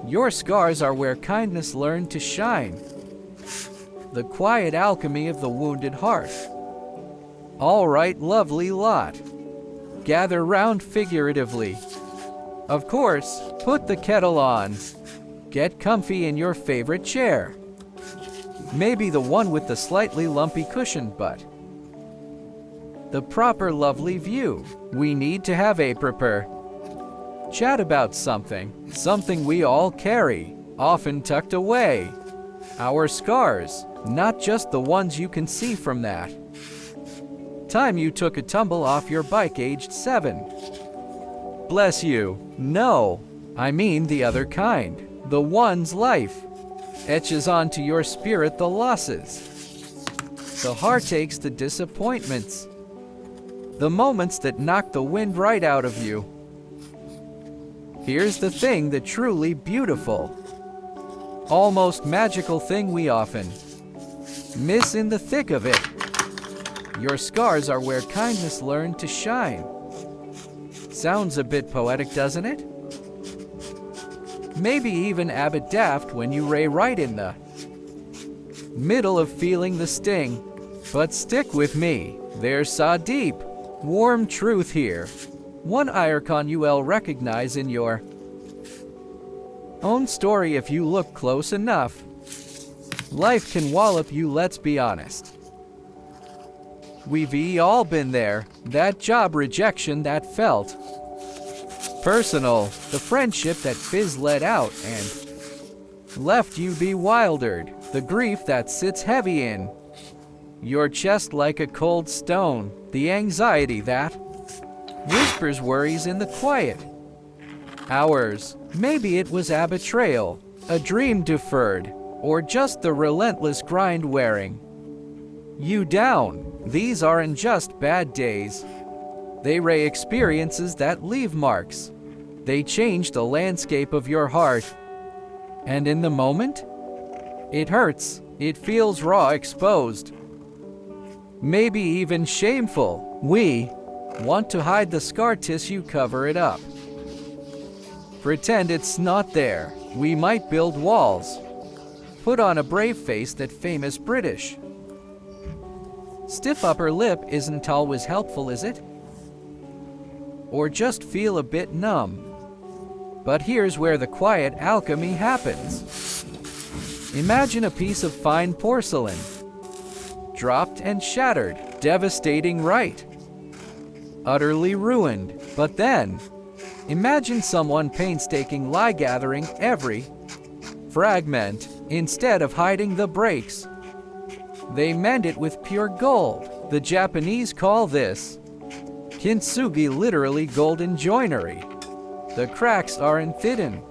Your scars are where kindness learned to shine. The quiet alchemy of the wounded heart. All right, lovely lot. Gather round figuratively. Of course, put the kettle on. Get comfy in your favorite chair. Maybe the one with the slightly lumpy cushion, but the proper lovely view. We need to have a proper chat about something we all carry, often tucked away. Our scars, not just the ones you can see from that time you took a tumble off your bike aged 7. Bless you. No, I mean the other kind. The ones life etches onto your spirit, the losses, the heartaches, the disappointments, the moments that knock the wind right out of you. Here's the thing, the truly beautiful, almost magical thing we often miss in the thick of it. Your scars are where kindness learned to shine. Sounds a bit poetic, doesn't it? Maybe even a bit daft when you lay right in the middle of feeling the sting. But stick with me, there's a deep, warm truth here. One icon you'll recognize in your own story if you look close enough. Life can wallop you, let's be honest. We've all been there. That job rejection that felt personal, the friendship that fizzled out and left you bewildered, the grief that sits heavy in your chest like a cold stone, the anxiety that whispers worries in the quiet hours. Maybe it was a betrayal, a dream deferred, or just the relentless grind wearing you down. These aren't just bad days. They are experiences that leave marks. They change the landscape of your heart. And in the moment, it hurts. It feels raw, exposed, maybe even shameful. We want to hide the scar tissue, cover it up, pretend it's not there. We might build walls, put on a brave face, that famous British stiff upper lip. Isn't always helpful, is it? Or just feel a bit numb. But here's where the quiet alchemy happens. Imagine a piece of fine porcelain, dropped and shattered, devastating, right? Utterly ruined. But then, imagine someone painstakingly gathering every fragment. Instead of hiding the breaks, they mend it with pure gold. The Japanese call this kintsugi, literally golden joinery. The cracks aren't hidden.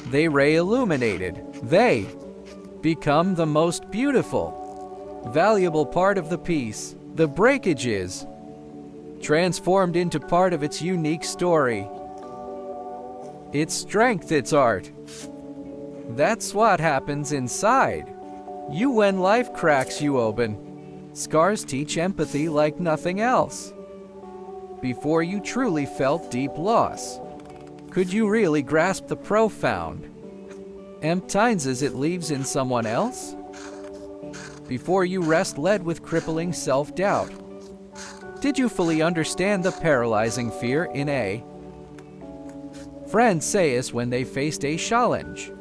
They illuminated. They become the most beautiful, valuable part of the piece. The breakage is transformed into part of its unique story, its strength, its art. That's what happens inside you when life cracks you open. Scars teach empathy like nothing else. Before you truly felt deep loss, could you really grasp the profound emptiness it leaves in someone else? Before you rest led with crippling self-doubt, did you fully understand the paralyzing fear in a friend says when they faced a challenge?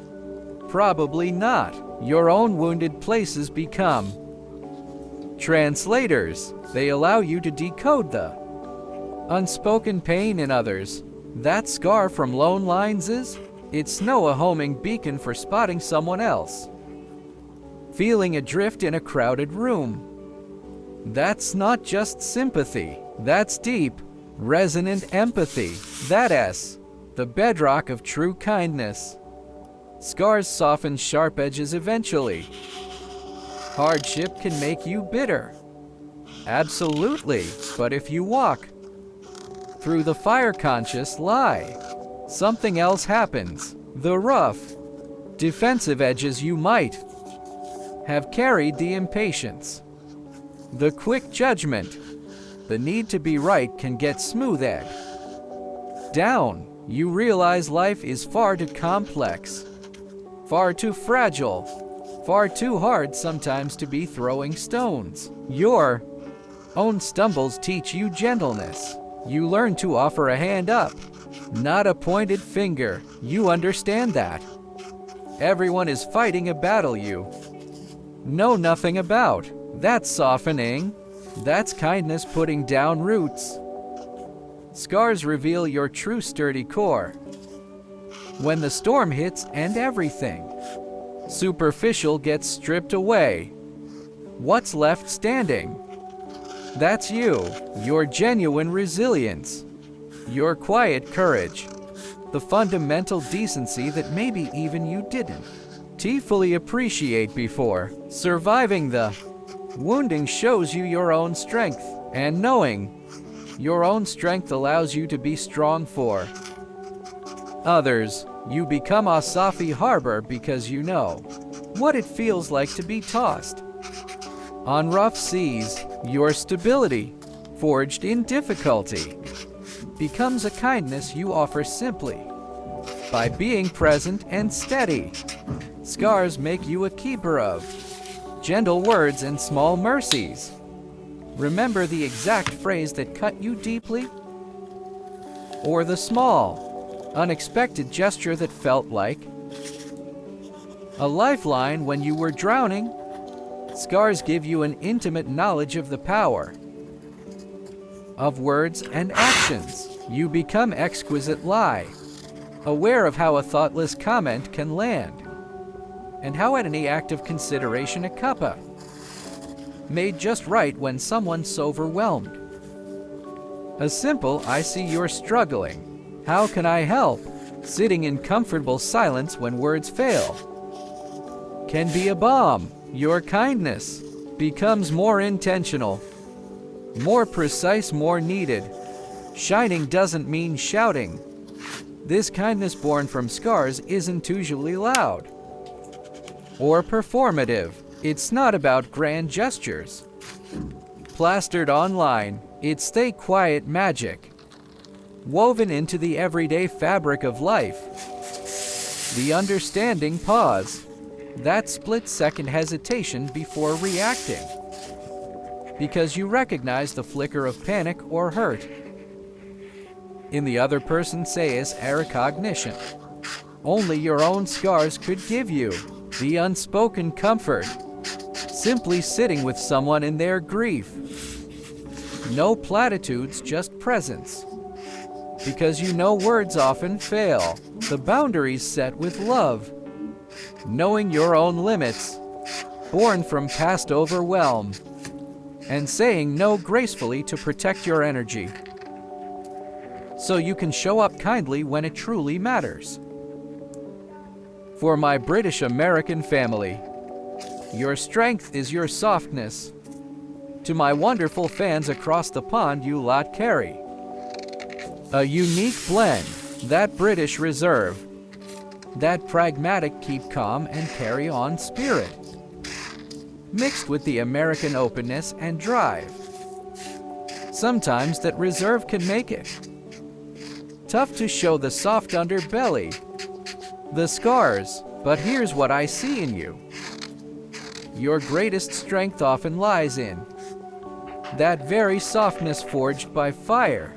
Probably not. Your own wounded places become translators. They allow you to decode the unspoken pain in others. That scar from lone lines it's no a homing beacon for spotting someone else feeling adrift in a crowded room. That's not just sympathy. That's deep, resonant empathy. That's the bedrock of true kindness. Scars soften sharp edges eventually. Hardship can make you bitter. Absolutely. But if you walk through the fire-conscious lie, something else happens. The rough, defensive edges you might have carried, the impatience, the quick judgment, the need to be right can get smoothed down. You realize life is far too complex far too fragile, far too hard sometimes to be throwing stones. Your own stumbles teach you gentleness. You learn to offer a hand up, not a pointed finger. You understand that everyone is fighting a battle you know nothing about. That's softening. That's kindness putting down roots. Scars reveal your true sturdy core. When the storm hits and everything superficial gets stripped away, what's left standing? That's you, your genuine resilience, your quiet courage, the fundamental decency that maybe even you didn't fully appreciate before. Surviving the wounding shows you your own strength, and knowing your own strength allows you to be strong for others. You become a Safi Harbor because you know what it feels like to be tossed on rough seas. Your stability, forged in difficulty, becomes a kindness you offer simply by being present and steady. Scars make you a keeper of gentle words and small mercies. Remember the exact phrase that cut you deeply? Or the small, unexpected gesture that felt like a lifeline when you were drowning? Scars give you an intimate knowledge of the power of words and actions. You become exquisitely aware of how a thoughtless comment can land, and how at any act of consideration a cuppa made just right when someone's overwhelmed. A simple "I see you're struggling. How can I help?" sitting in comfortable silence when words fail can be a balm. Your kindness becomes more intentional, more precise, more needed. Shining doesn't mean shouting. This kindness born from scars isn't usually loud or performative. It's not about grand gestures plastered online. It's the quiet magic woven into the everyday fabric of life. The understanding pause, that split-second hesitation before reacting, because you recognize the flicker of panic or hurt in the other person, says a recognition only your own scars could give you. The unspoken comfort, simply sitting with someone in their grief. No platitudes, just presence. Because you know words often fail. The boundaries set with love. Knowing your own limits, born from past overwhelm, and saying no gracefully to protect your energy, so you can show up kindly when it truly matters. For my British American family, your strength is your softness. To my wonderful fans across the pond, you lot carry a unique blend, that British reserve, that pragmatic keep calm and carry on spirit, mixed with the American openness and drive. Sometimes that reserve can make it tough to show the soft underbelly, the scars, but here's what I see in you. Your greatest strength often lies in that very softness forged by fire.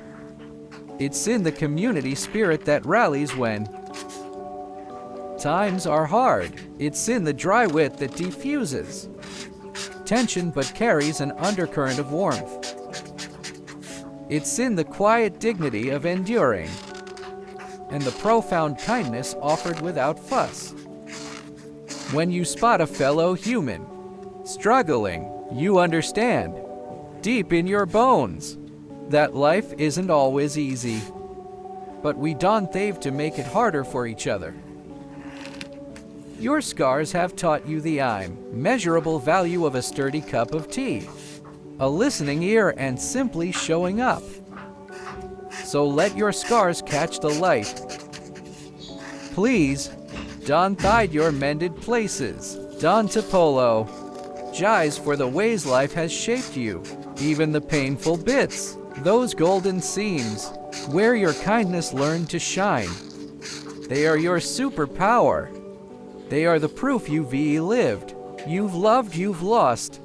It's in the community spirit that rallies when times are hard. It's in the dry wit that diffuses tension but carries an undercurrent of warmth. It's in the quiet dignity of enduring and the profound kindness offered without fuss. When you spot a fellow human struggling, you understand deep in your bones that life isn't always easy, but we don't have to make it harder for each other. Your scars have taught you the immeasurable value of a sturdy cup of tea, a listening ear, and simply showing up. So let your scars catch the light. Please, don't hide your mended places. Don Topolo, jize for the ways life has shaped you, even the painful bits, those golden seams, where your kindness learned to shine. They are your superpower. They are the proof you've lived, you've loved, you've lost,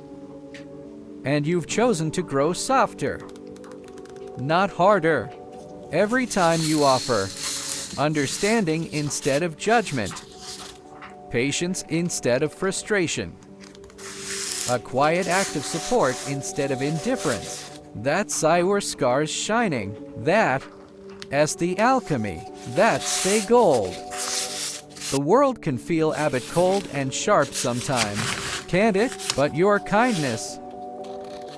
and you've chosen to grow softer, not harder. Every time you offer understanding instead of judgment, patience instead of frustration, a quiet act of support instead of indifference, that's your scars shining. That's the alchemy. That's the gold. The world can feel a bit cold and sharp sometimes, can't it? But your kindness,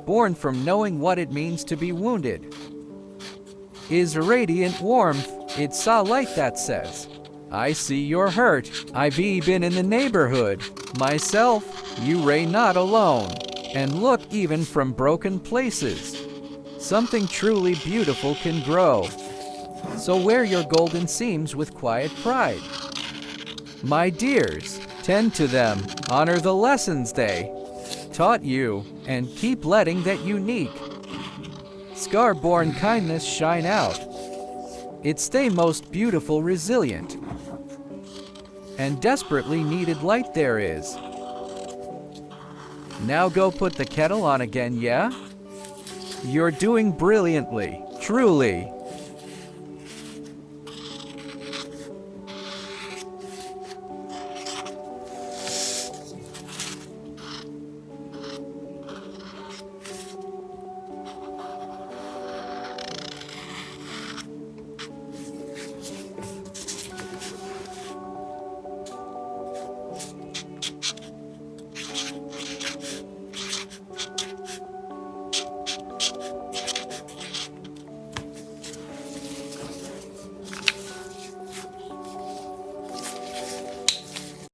born from knowing what it means to be wounded, is radiant warmth. It's a light that says, I see you're hurt. I've been in the neighborhood myself. You ray not alone. And look, even from broken places, something truly beautiful can grow. So wear your golden seams with quiet pride. My dears, tend to them, honor the lessons they taught you, and keep letting that unique, scar-born kindness shine out. It's the most beautiful, resilient, and desperately needed light there is. Now go put the kettle on again, yeah? You're doing brilliantly, truly.